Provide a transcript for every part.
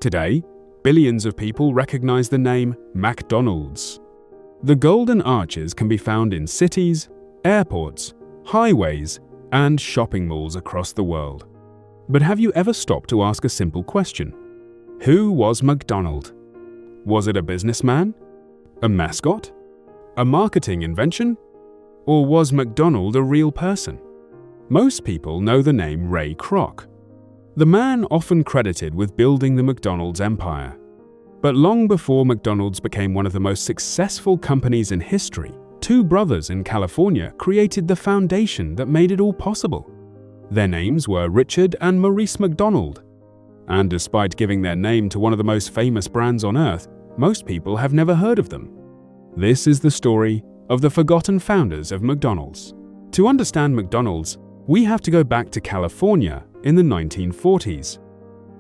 Today, billions of people recognize the name McDonald's. The golden arches can be found in cities, airports, highways, and shopping malls across the world. But have you ever stopped to ask a simple question? Who was McDonald? Was it a businessman? A mascot? A marketing invention? Or was McDonald a real person? Most people know the name Ray Kroc, the man often credited with building the McDonald's empire. But long before McDonald's became one of the most successful companies in history, two brothers in California created the foundation that made it all possible. Their names were Richard and Maurice McDonald. And despite giving their name to one of the most famous brands on earth, most people have never heard of them. This is the story of the forgotten founders of McDonald's. To understand McDonald's, we have to go back to California in the 1940s.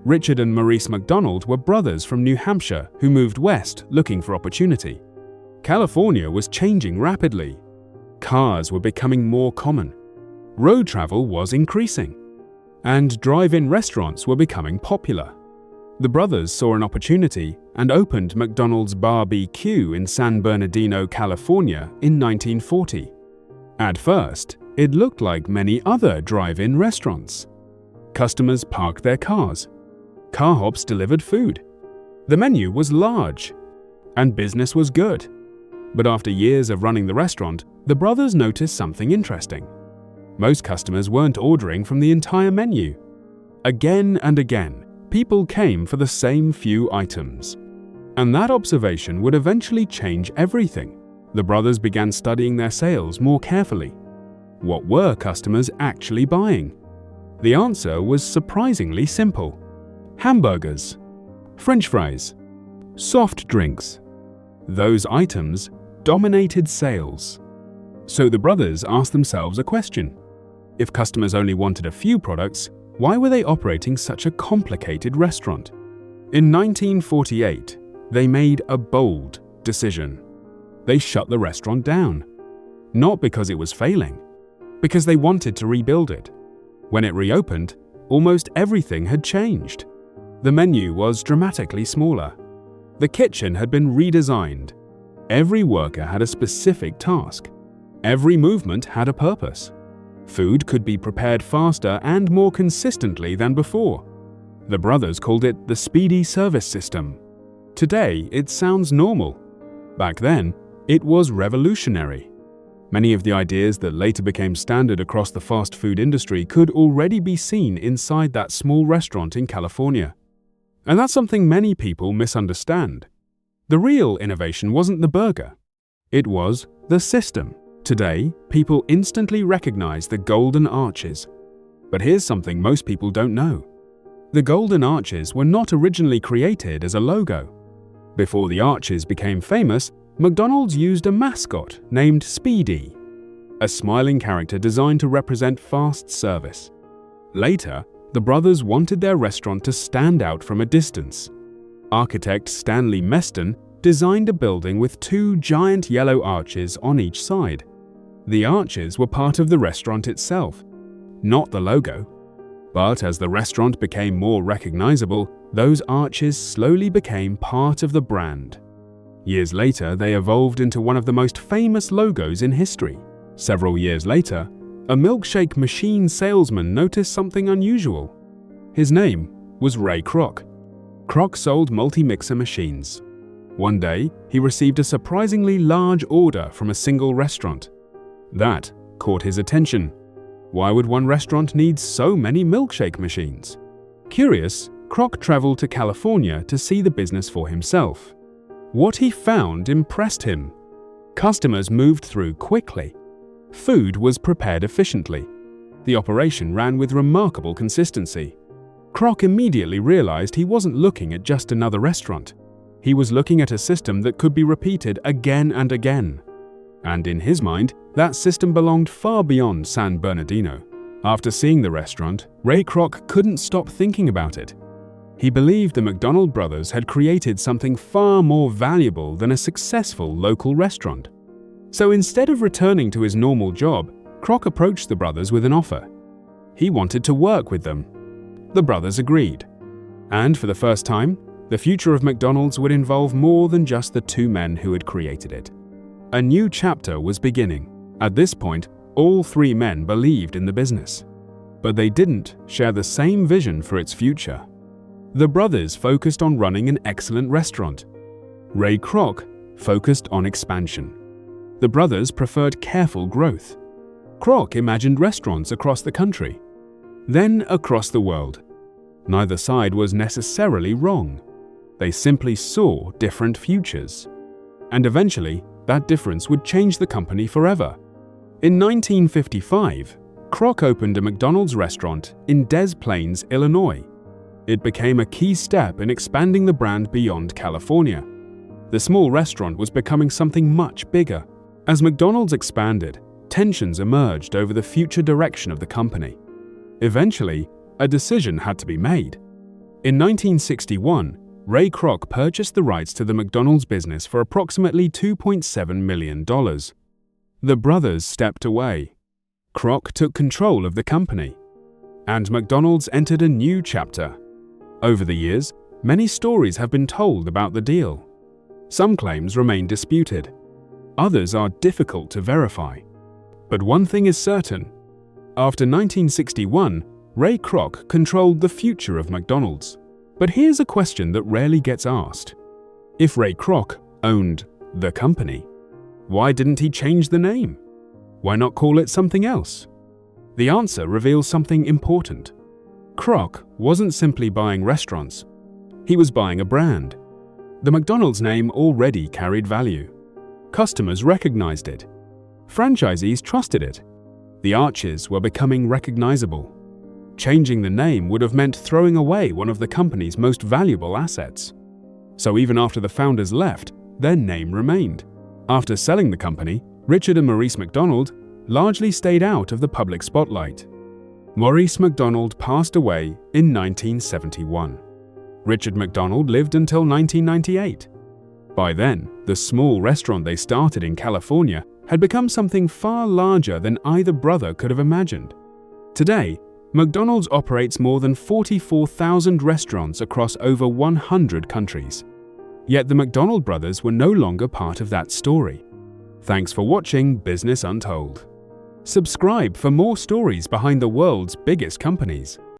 Richard and Maurice McDonald were brothers from New Hampshire who moved west looking for opportunity. California was changing rapidly. Cars were becoming more common. Road travel was increasing. And drive-in restaurants were becoming popular. The brothers saw an opportunity and opened McDonald's BBQ in San Bernardino, California in 1940. At first, it looked like many other drive-in restaurants. Customers parked their cars. Car hops delivered food. The menu was large, and business was good. But after years of running the restaurant, the brothers noticed something interesting. Most customers weren't ordering from the entire menu. Again and again, people came for the same few items. And that observation would eventually change everything. The brothers began studying their sales more carefully. What were customers actually buying? The answer was surprisingly simple. Hamburgers, French fries, soft drinks. Those items dominated sales. So the brothers asked themselves a question. If customers only wanted a few products, why were they operating such a complicated restaurant? In 1948, they made a bold decision. They shut the restaurant down. Not because it was failing, because they wanted to rebuild it. When it reopened, almost everything had changed. The menu was dramatically smaller. The kitchen had been redesigned. Every worker had a specific task. Every movement had a purpose. Food could be prepared faster and more consistently than before. The brothers called it the Speedee Service System. Today, it sounds normal. Back then, it was revolutionary. Many of the ideas that later became standard across the fast food industry could already be seen inside that small restaurant in California. And that's something many people misunderstand. The real innovation wasn't the burger. It was the system. Today, people instantly recognize the golden arches. But here's something most people don't know. The golden arches were not originally created as a logo. Before the arches became famous, McDonald's used a mascot named Speedee, a smiling character designed to represent fast service. Later, the brothers wanted their restaurant to stand out from a distance. Architect Stanley Meston designed a building with two giant yellow arches on each side. The arches were part of the restaurant itself, not the logo. But as the restaurant became more recognizable, those arches slowly became part of the brand. Years later, they evolved into one of the most famous logos in history. Several years later, a milkshake machine salesman noticed something unusual. His name was Ray Kroc. Kroc sold multi-mixer machines. One day, he received a surprisingly large order from a single restaurant. That caught his attention. Why would one restaurant need so many milkshake machines? Curious, Kroc traveled to California to see the business for himself. What he found impressed him. Customers moved through quickly. Food was prepared efficiently. The operation ran with remarkable consistency. Kroc immediately realized he wasn't looking at just another restaurant. He was looking at a system that could be repeated again and again. And in his mind, that system belonged far beyond San Bernardino. After seeing the restaurant, Ray Kroc couldn't stop thinking about it. He believed the McDonald brothers had created something far more valuable than a successful local restaurant. So instead of returning to his normal job, Kroc approached the brothers with an offer. He wanted to work with them. The brothers agreed. And for the first time, The future of McDonald's would involve more than just the two men who had created it. A new chapter was beginning. At this point, all three men believed in the business, but they didn't share the same vision for its future. The brothers focused on running an excellent restaurant. Ray Kroc focused on expansion. The brothers preferred careful growth. Kroc imagined restaurants across the country, then across the world. Neither side was necessarily wrong. They simply saw different futures. And eventually, that difference would change the company forever. In 1955, Kroc opened a McDonald's restaurant in Des Plaines, Illinois. It became a key step in expanding the brand beyond California. The small restaurant was becoming something much bigger. As McDonald's expanded, tensions emerged over the future direction of the company. Eventually, a decision had to be made. In 1961, Ray Kroc purchased the rights to the McDonald's business for approximately $2.7 million. The brothers stepped away. Kroc took control of the company, and McDonald's entered a new chapter. Over the years, many stories have been told about the deal. Some claims remain disputed. Others are difficult to verify. But one thing is certain. After 1961, Ray Kroc controlled the future of McDonald's. But here's a question that rarely gets asked. If Ray Kroc owned the company, why didn't he change the name? Why not call it something else? The answer reveals something important. Kroc wasn't simply buying restaurants. He was buying a brand. The McDonald's name already carried value. Customers recognized it. Franchisees trusted it. The arches were becoming recognizable. Changing the name would have meant throwing away one of the company's most valuable assets. So even after the founders left, their name remained. After selling the company, Richard and Maurice McDonald largely stayed out of the public spotlight. Maurice McDonald passed away in 1971. Richard McDonald lived until 1998. By then, the small restaurant they started in California had become something far larger than either brother could have imagined. Today, McDonald's operates more than 44,000 restaurants across over 100 countries. Yet the McDonald brothers were no longer part of that story. Thanks for watching Business Untold. Subscribe for more stories behind the world's biggest companies.